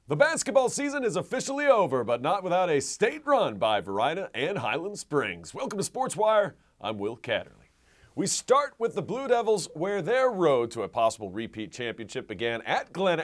The basketball season is officially over, but not without a state run by Varina and Highland Springs. Welcome to Sportswire. I'm Will Catterley. We start with the Blue Devils, where their road to a possible repeat championship began at Glen,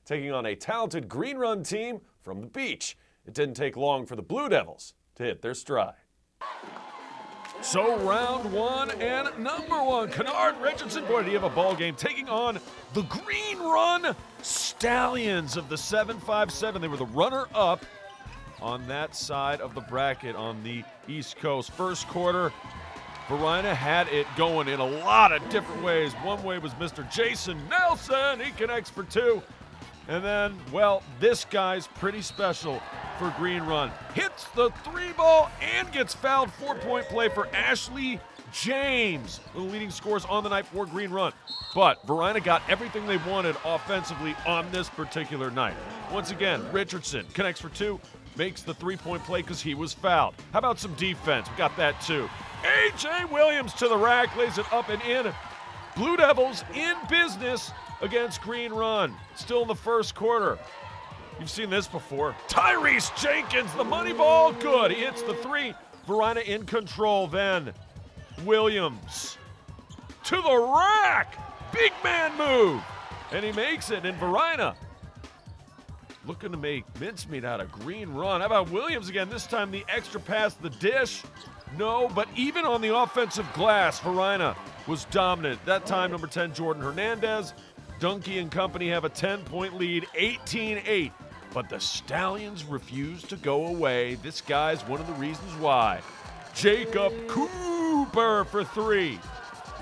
taking on a talented Green Run team from the beach. It didn't take long for the Blue Devils to hit their stride. So round one and number one, Kennard Richardson, boy, did he have a ball game, taking on the Green Run Stallions of the 7-5-7. They were the runner-up on that side of the bracket on the East Coast. First quarter, Varina had it going in a lot of different ways. One way was Mr. Jason Nelson. He connects for two. And then, well, this guy's pretty special for Green Run. Hits the three ball and gets fouled. 4-point play for Ashley James, the leading scorers on the night for Green Run. But Varina got everything they wanted offensively on this particular night. Once again, Richardson connects for two, makes the 3-point play because he was fouled. How about some defense? We got that too. A.J. Williams to the rack, lays it up and in. Blue Devils in business against Green Run. Still in the first quarter. You've seen this before. Tyrese Jenkins, the money ball, good. He hits the three. Varina in control then. Williams to the rack. Big man move. And he makes it. And Varina looking to make mincemeat out of Green Run. How about Williams again? This time the extra pass, the dish. No, but even on the offensive glass, Varina was dominant. That time, number 10, Jordan Hernandez. Donkey and company have a 10-point lead, 18-8. But the Stallions refuse to go away. This guy's one of the reasons why. Jacob Cooper for three.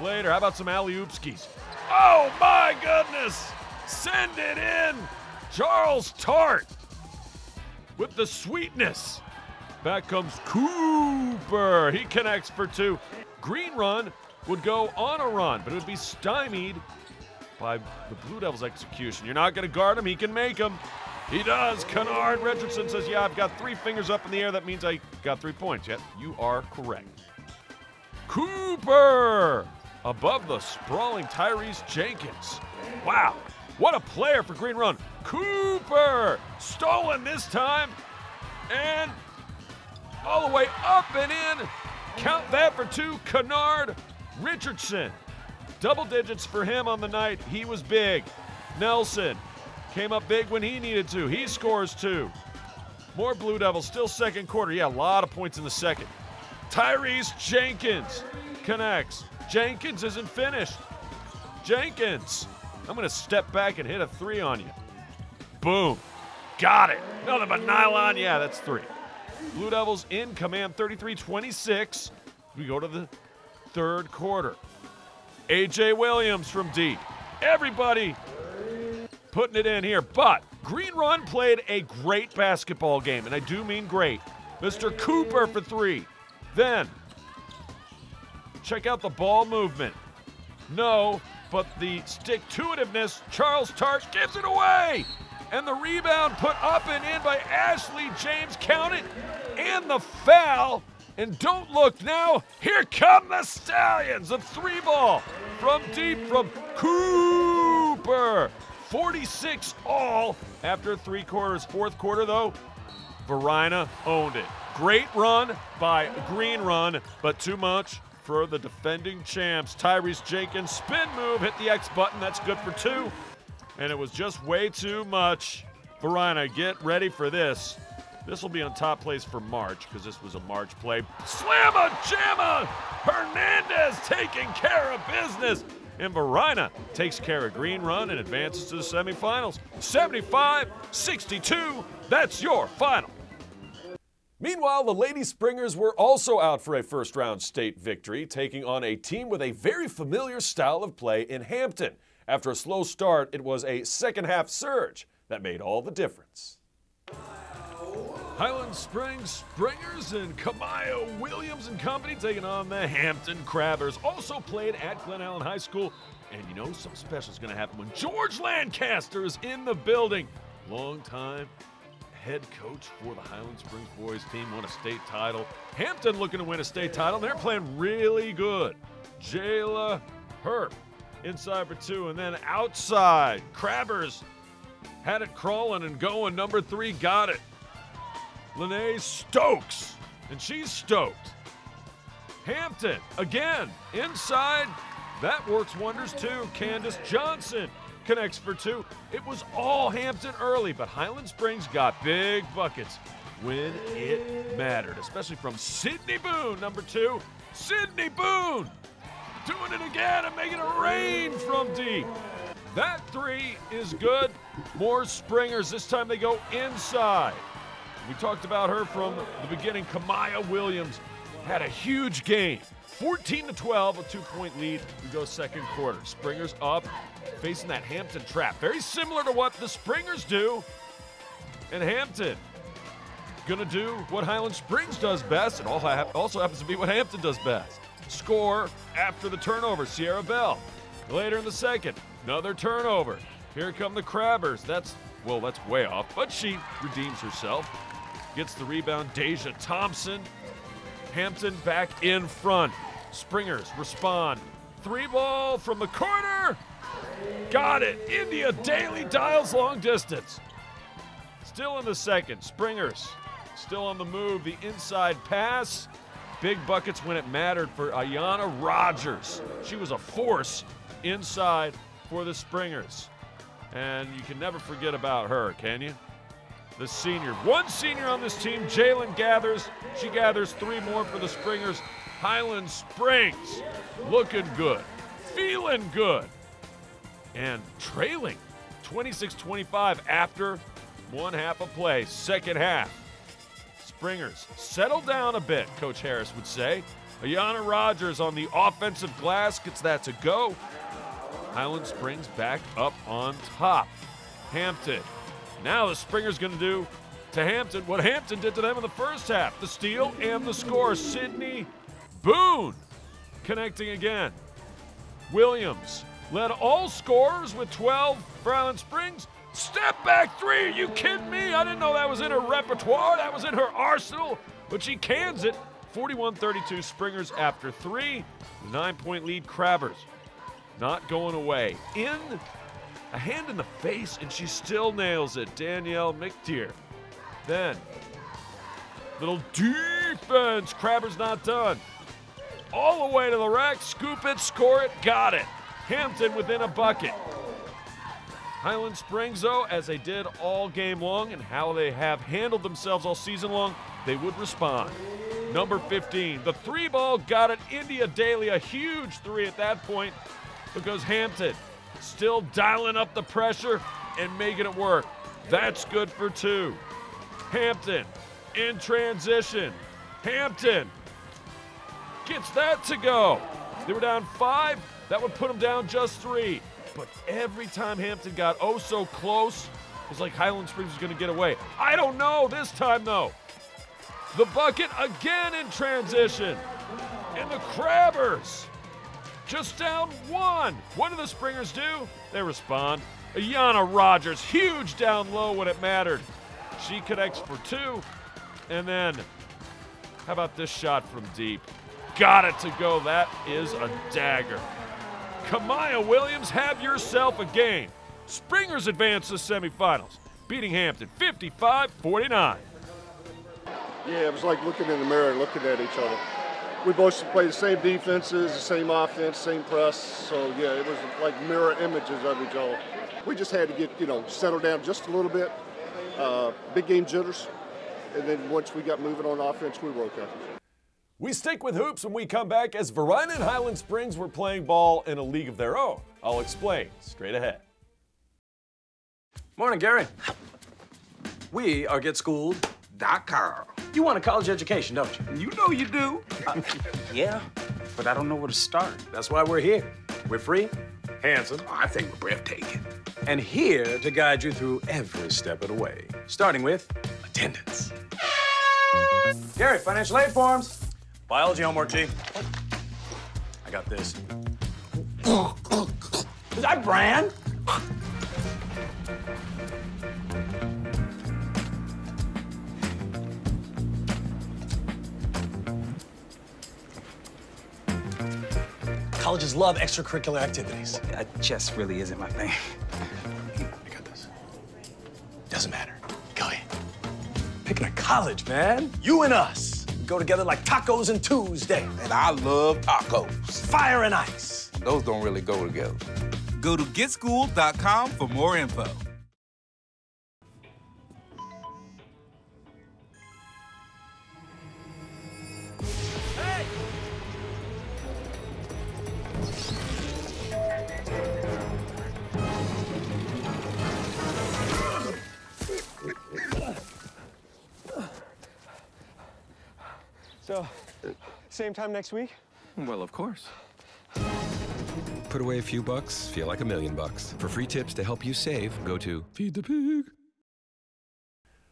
Later, how about some alley-oopskis? Oh, my goodness! Send it in! Charles Tart with the sweetness. Back comes Cooper. He connects for two. Green Run would go on a run, but it would be stymied by the Blue Devils' execution. You're not going to guard him. He can make him. He does. Kennard Richardson says, yeah, I've got three fingers up in the air. That means I got 3 points. Yet you are correct. Cooper above the sprawling Tyrese Jenkins. Wow. What a player for Green Run. Cooper stolen this time. And all the way up and in. Count that for two. Kennard Richardson. Double digits for him on the night. He was big. Nelson came up big when he needed to. He scores two. More Blue Devils. Still second quarter. Yeah, a lot of points in the second. Tyrese Jenkins connects. Jenkins isn't finished. Jenkins. I'm going to step back and hit a three on you. Boom. Got it. Nothing but nylon. Yeah, that's three. Blue Devils in command, 33-26. We go to the third quarter. A.J. Williams from deep. Everybody putting it in here. But Green Run played a great basketball game, and I do mean great. Mr. Cooper for three. Then, check out the ball movement. No, but the stick-to-itiveness. Charles Tart gives it away. And the rebound put up and in by Ashley James. Count it. And the foul. And don't look now. Here come the Stallions. A three ball from deep from Cooper. 46 all after three quarters. Fourth quarter, though, Varina owned it. Great run by Green Run, but too much for the defending champs. Tyrese Jenkins, spin move, hit the X button. That's good for two. And it was just way too much. Varina, get ready for this. This will be on top place for March because this was a March play. Slamma jamma! Hernandez taking care of business. And Varina takes care of Green Run and advances to the semifinals. 75-62. That's your final. Meanwhile, the Lady Springers were also out for a first-round state victory, taking on a team with a very familiar style of play in Hampton. After a slow start, it was a second-half surge that made all the difference. Highland Springs Springers and Kamaya Williams and company taking on the Hampton Crabbers. Also played at Glen High School. And you know something special is going to happen when George Lancaster is in the building. Longtime head coach for the Highland Springs boys team, won a state title. Hampton looking to win a state title. They're playing really good. Jayla Herp inside for two, and then outside, Crabbers Had it crawling and going. Number 3 got it. Lene Stokes, and she's stoked. Hampton, again, inside. That works wonders too. Candace Johnson connects for 2. It was all Hampton early, but Highland Springs got big buckets when it mattered, especially from Sydney Boone, number 2. Sydney Boone doing it again and making it rain from deep. That 3 is good. More Springers. This time they go inside. We talked about her from the beginning. Kamaya Williams had a huge game. 14-12, a 2-point lead. We go second quarter. Springers up, facing that Hampton trap. Very similar to what the Springers do. And Hampton gonna do what Highland Springs does best. It also happens to be what Hampton does best. Score after the turnover. Sierra Bell. Later in the second, another turnover. Here come the Crabbers. That's way off, but she redeems herself. Gets the rebound. Deja Thompson. Hampton back in front. Springers respond. 3-ball from the corner. Got it. India Daly dials long distance. Still in the second. Springers still on the move. The inside pass. Big buckets when it mattered for Ayanna Rogers. She was a force inside for the Springers. And you can never forget about her, can you? The senior. One senior on this team, Jalen gathers. She gathers 3 more for the Springers. Highland Springs looking good, feeling good, and trailing 26-25 after one half of play. Second half. Springers settle down a bit, Coach Harris would say. Ayanna Rogers on the offensive glass gets that to go. Highland Springs back up on top. Hampton. Now the Springers going to do to Hampton what Hampton did to them in the first half. The steal and the score. Sydney Boone connecting again. Williams led all scorers with 12 for Highland Springs. Step back 3. Are you kidding me? I didn't know that was in her repertoire. That was in her arsenal. But she cans it. 41-32 Springers after 3. 9-point lead Crabbers. Not going away. In a hand in the face, and she still nails it. Danielle McTeer. Then, little defense. Crabbers not done. All the way to the rack. Scoop it, score it, got it. Hampton within a bucket. Highland Springs, though, as they did all game long and how they have handled themselves all season long, they would respond. Number 15, the 3-ball got it. India Daly, a huge 3 at that point, because Hampton still dialing up the pressure and making it work. That's good for 2. Hampton in transition. Hampton gets that to go. They were down 5. That would put them down just 3. But every time Hampton got oh so close, it was like Highland Springs was going to get away. I don't know this time, though. The bucket again in transition. And the Crabbers just down 1. What do the Springers do? They respond. Ayanna Rogers, huge down low when it mattered. She connects for 2. And then, how about this shot from deep? Got it to go. That is a dagger. Kamaya Williams, have yourself a game. Springers advance to the semifinals, beating Hampton 55-49. Yeah, it was like looking in the mirror and looking at each other. We both play the same defenses, the same offense, same press. So, yeah, it was like mirror images of each other. We just had to get, settled down just a little bit. Big game jitters. And then once we got moving on offense, we were okay. We stick with hoops when we come back as Varina and Highland Springs were playing ball in a league of their own. I'll explain straight ahead. Morning, Gary. We are GetSchooled.com. You want a college education, don't you? You know you do. Yeah, but I don't know where to start. That's why we're here. We're free, handsome, I think we're breathtaking. and here to guide you through every step of the way, starting with attendance. Gary, financial aid forms. Biology homework, G. I got this. Is that Bran? Colleges love extracurricular activities. Chess really isn't my thing. I got this. Doesn't matter. Go ahead. Picking a college, man. You and us. We go together like tacos and Tuesday. And I love tacos. Fire and ice. Those don't really go together. Go to getschool.com for more info. So, same time next week? Well, of course. Put away a few bucks, feel like $1 million. For free tips to help you save, go to Feed the Pig.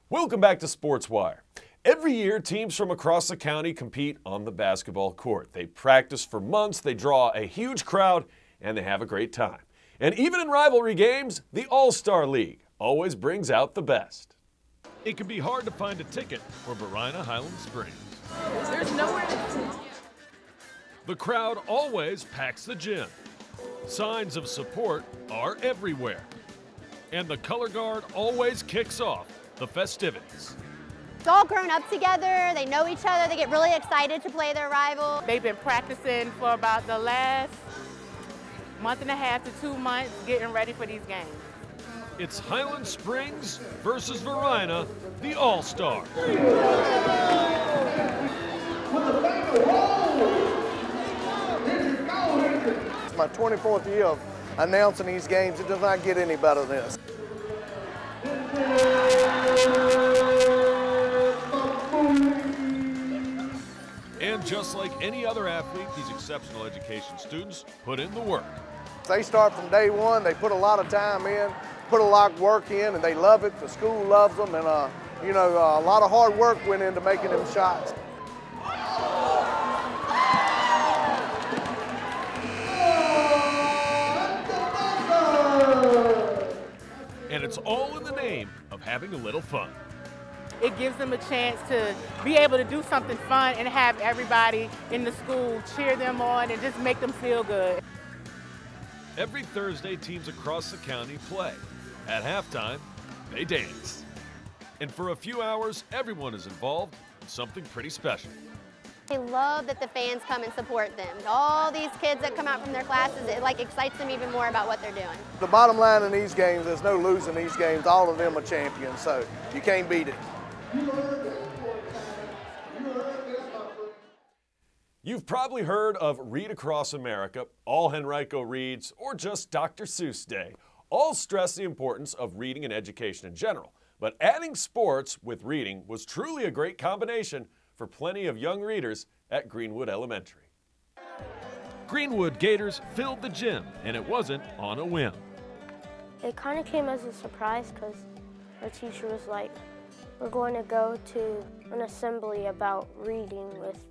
Welcome back to SportsWire. Every year, teams from across the county compete on the basketball court. They practice for months, they draw a huge crowd, and they have a great time. And even in rivalry games, the All-Star League always brings out the best. It can be hard to find a ticket for Varina Highland Springs. There's nowhere to... The crowd always packs the gym. Signs of support are everywhere. And the color guard always kicks off the festivities. It's all grown up together, they know each other, they get really excited to play their rival. They've been practicing for about the last month and a half to 2 months, getting ready for these games. It's Highland Springs versus Varina, the All-Star. It's my 24th year of announcing these games. It does not get any better than this. And just like any other athlete, these exceptional education students put in the work. They start from day one. They put a lot of time in, put a lot of work in, and they love it. The school loves them, and a lot of hard work went into making them shots. And it's all in the name of having a little fun. It gives them a chance to be able to do something fun and have everybody in the school cheer them on and just make them feel good. Every Thursday, teams across the county play. At halftime, they dance. And for a few hours, everyone is involved in something pretty special. They love that the fans come and support them. All these kids that come out from their classes, it excites them even more about what they're doing. The bottom line in these games, there's no losing these games. All of them are champions, so you can't beat it. You've probably heard of Read Across America, All Henrico Reads, or just Dr. Seuss Day. All stress the importance of reading and education in general. But adding sports with reading was truly a great combination for plenty of young readers at Greenwood Elementary. Greenwood Gators filled the gym, and it wasn't on a whim. It kind of came as a surprise because our teacher was like, we're going to go to an assembly about reading with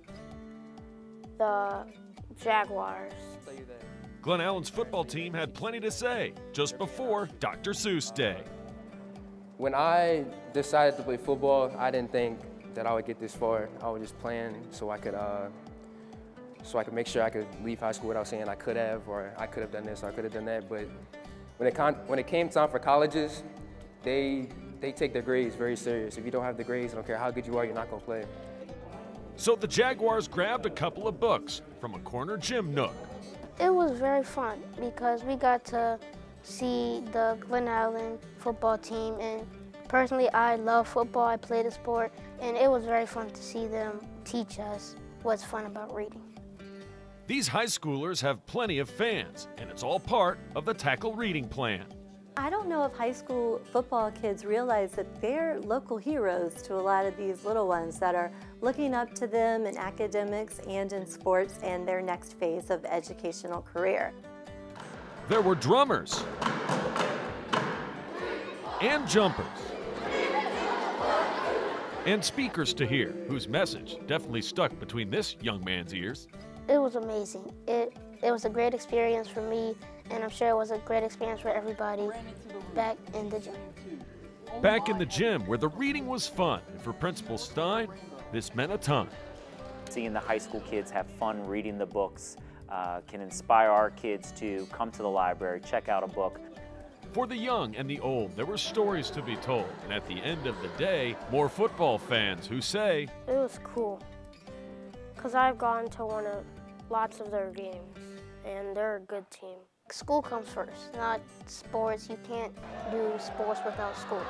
the Jaguars. Glen Allen's football team had plenty to say just before Dr. Seuss Day. When I decided to play football, I didn't think that I would get this far. I was just playing so I could make sure I could leave high school without saying I could have, or I could have done this, or I could have done that. But when it came time for colleges, they take their grades very serious. If you don't have the grades, I don't care how good you are, you're not going to play. So the Jaguars grabbed a couple of books from a corner gym nook. It was very fun because we got to see the Glen Allen football team, and personally I love football, I play the sport, and it was very fun to see them teach us what's fun about reading. These high schoolers have plenty of fans, and it's all part of the Tackle Reading Plan. I don't know if high school football kids realize that they're local heroes to a lot of these little ones that are looking up to them in academics and in sports and their next phase of educational career. There were drummers and jumpers and speakers to hear, whose message definitely stuck between this young man's ears. It was amazing. It was a great experience for me, and I'm sure it was a great experience for everybody back in the gym. Back in the gym where the reading was fun, and for Principal Stein, this meant a ton. Seeing the high school kids have fun reading the books can inspire our kids to come to the library, check out a book. For the young and the old, there were stories to be told, and at the end of the day, more football fans who say, It was cool, because I've gone to lots of their games, and they're a good team. School comes first, not sports. You can't do sports without school.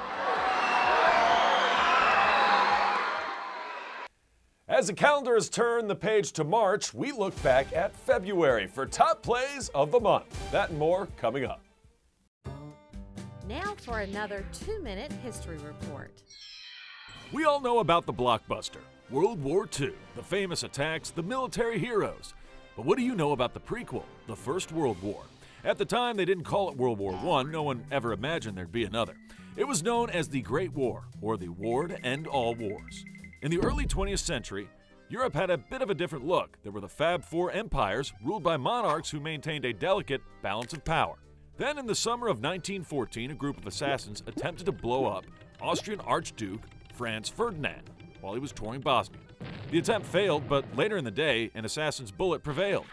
As the calendar has turned the page to March, we look back at February for top plays of the month. That and more coming up. Now for another 2-minute history report. We all know about the blockbuster, World War II, the famous attacks, the military heroes. But what do you know about the prequel, the First World War? At the time, they didn't call it World War I. No one ever imagined there'd be another. It was known as the Great War, or the War to End All Wars. In the early 20th century, Europe had a bit of a different look. There were the Fab Four empires, ruled by monarchs who maintained a delicate balance of power. Then, in the summer of 1914, a group of assassins attempted to blow up Austrian Archduke Franz Ferdinand while he was touring Bosnia. The attempt failed, but later in the day, an assassin's bullet prevailed.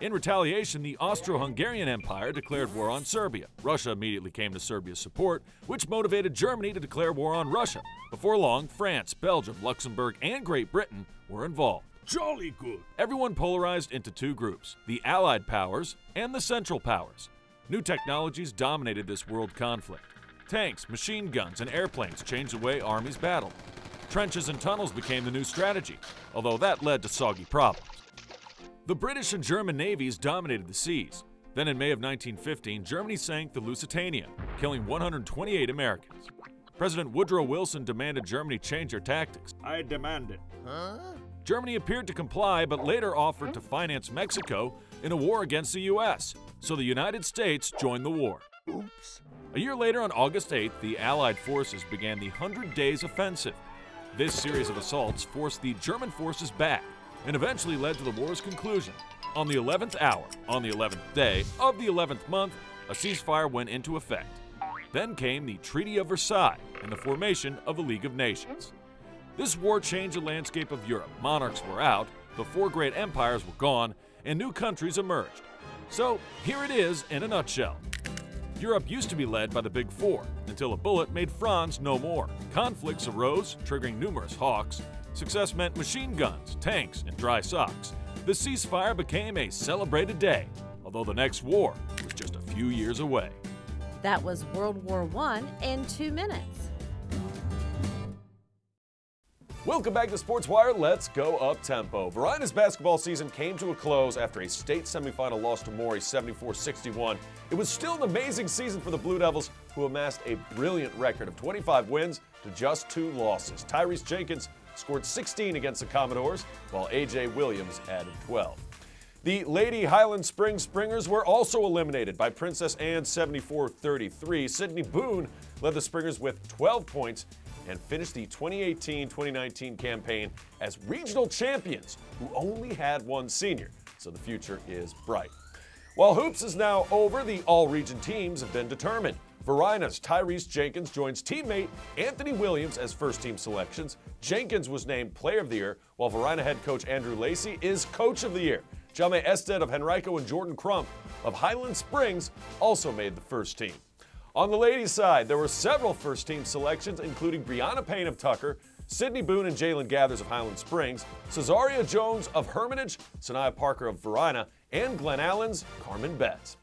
In retaliation, the Austro-Hungarian Empire declared war on Serbia. Russia immediately came to Serbia's support, which motivated Germany to declare war on Russia. Before long, France, Belgium, Luxembourg, and Great Britain were involved. Jolly good. Everyone polarized into two groups, the Allied powers and the Central powers. New technologies dominated this world conflict. Tanks, machine guns, and airplanes changed the way armies battled. Trenches and tunnels became the new strategy, although that led to soggy problems. The British and German navies dominated the seas. Then in May of 1915, Germany sank the Lusitania, killing 128 Americans. President Woodrow Wilson demanded Germany change their tactics. I demand it. Germany appeared to comply, but later offered to finance Mexico in a war against the U.S., so the United States joined the war. Oops. A year later, on August 8th, the Allied forces began the 100 Days Offensive. This series of assaults forced the German forces back and eventually led to the war's conclusion. On the 11th hour, on the 11th day of the 11th month, a ceasefire went into effect. Then came the Treaty of Versailles and the formation of the League of Nations. This war changed the landscape of Europe. Monarchs were out, the four great empires were gone, and new countries emerged. So here it is in a nutshell. Europe used to be led by the Big Four, until a bullet made Franz no more. Conflicts arose, triggering numerous hawks. Success meant machine guns, tanks, and dry socks. The ceasefire became a celebrated day, although the next war was just a few years away. That was World War I in 2 minutes. Welcome back to SportsWire. Let's go up-tempo. Varina's basketball season came to a close after a state semifinal loss to Maury 74-61. It was still an amazing season for the Blue Devils, who amassed a brilliant record of 25 wins to just 2 losses. Tyrese Jenkins scored 16 against the Commodores, while A.J. Williams added 12. The Lady Highland Springs Springers were also eliminated by Princess Anne 74-33. Sydney Boone led the Springers with 12 points and finished the 2018-2019 campaign as regional champions, who only had one senior, so the future is bright. While hoops is now over, the all-region teams have been determined. Varina's Tyrese Jenkins joins teammate Anthony Williams as first-team selections. Jenkins was named Player of the Year, while Varina head coach Andrew Lacey is Coach of the Year. Jaume Ested of Henrico and Jordan Crump of Highland Springs also made the first team. On the ladies' side, there were several first-team selections, including Brianna Payne of Tucker, Sydney Boone and Jalen Gathers of Highland Springs, Cesaria Jones of Hermitage, Sanaya Parker of Varina, and Glen Allen's Carmen Betts.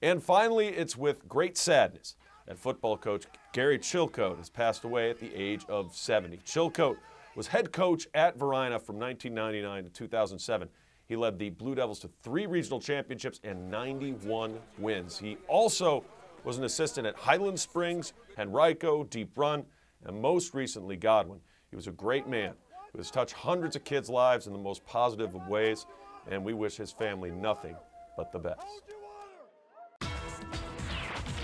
And finally, it's with great sadness that football coach Gary Chilcote has passed away at the age of 70. Chilcote was head coach at Varina from 1999 to 2007. He led the Blue Devils to 3 regional championships and 91 wins. He also was an assistant at Highland Springs, Henrico, Deep Run, and most recently Godwin. He was a great man who has touched hundreds of kids' lives in the most positive of ways, and we wish his family nothing but the best.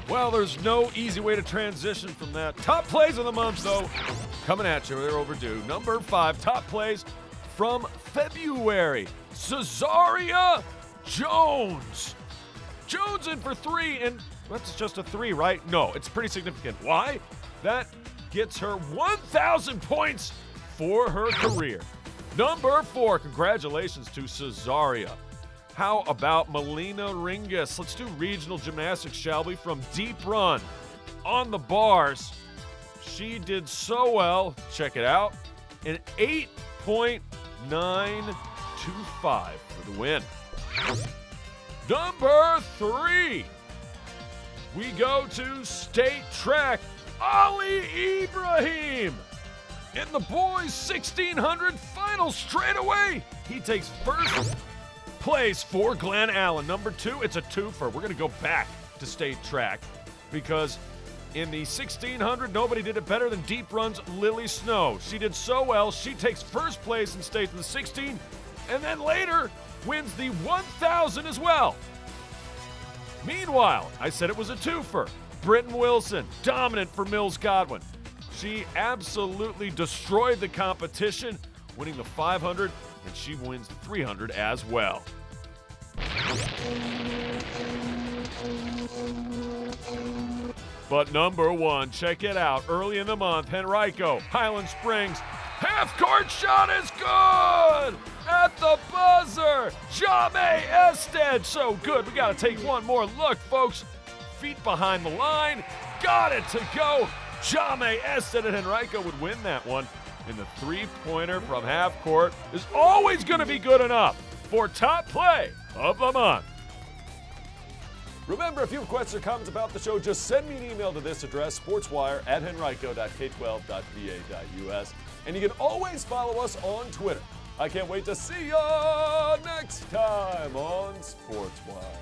Well, there's no easy way to transition from that. Top plays of the month, though, coming at you. They're overdue. Number 5, top plays from February. Cesaria Jones. Jones in for 3, and that's just a 3, right? No, it's pretty significant. Why? That gets her 1,000 points for her career. Number 4, congratulations to Cesaria. How about Melina Ringus? Let's do regional gymnastics, shall we? From deep run on the bars. She did so well. Check it out. An 8.925 for the win. Number 3. We go to state track. Ali Ibrahim in the boys 1600 final straightaway. He takes first place for Glen Allen. Number 2, it's a twofer. We're going to go back to state track because in the 1600, nobody did it better than Deep Run's Lily Snow. She did so well, she takes first place in state in the 16, and then later wins the 1000 as well. Meanwhile, I said it was a twofer. Britton Wilson, dominant for Mills Godwin. She absolutely destroyed the competition, winning the 500, and she wins the 300 as well. But number 1, check it out. Early in the month, Henrico, Highland Springs, half-court shot is good! At the buzzer, Jame Ested, so good. We got to take one more look, folks. Feet behind the line, got it to go. Jame Ested and Henrico would win that one. And the three-pointer from half-court is always going to be good enough for top play of the month. Remember, if you have questions or comments about the show, just send me an email to this address, sportswire@henrico.k12.va.us. And you can always follow us on Twitter. I can't wait to see you next time on Sportswire.